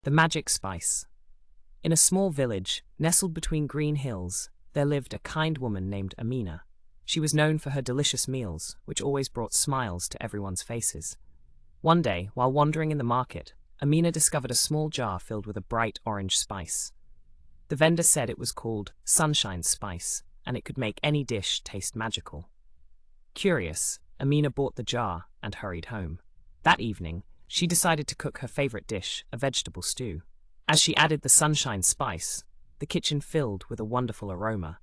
The magic spice. In a small village, nestled between green hills, there lived a kind woman named Amina. She was known for her delicious meals, which always brought smiles to everyone's faces. One day, while wandering in the market, Amina discovered a small jar filled with a bright orange spice. The vendor said it was called sunshine spice, and it could make any dish taste magical. Curious, Amina bought the jar and hurried home. That evening, she decided to cook her favorite dish, a vegetable stew. As she added the sunshine spice, the kitchen filled with a wonderful aroma.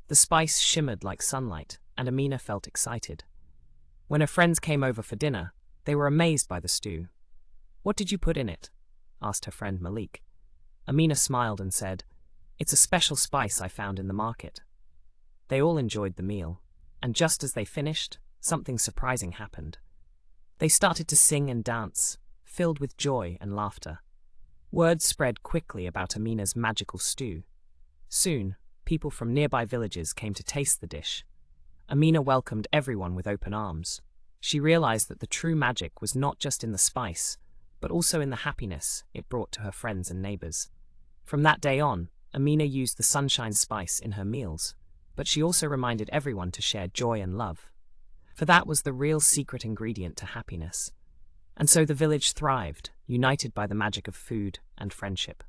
The spice shimmered like sunlight, and Amina felt excited. When her friends came over for dinner, they were amazed by the stew. "What did you put in it?" asked her friend Malik. Amina smiled and said, "It's a special spice I found in the market." They all enjoyed the meal, and just as they finished, something surprising happened. They started to sing and dance, filled with joy and laughter. Word spread quickly about Amina's magical stew. Soon, people from nearby villages came to taste the dish. Amina welcomed everyone with open arms. She realized that the true magic was not just in the spice, but also in the happiness it brought to her friends and neighbors. From that day on, Amina used the sunshine spice in her meals, but she also reminded everyone to share joy and love. For that was the real secret ingredient to happiness. And so the village thrived, united by the magic of food and friendship.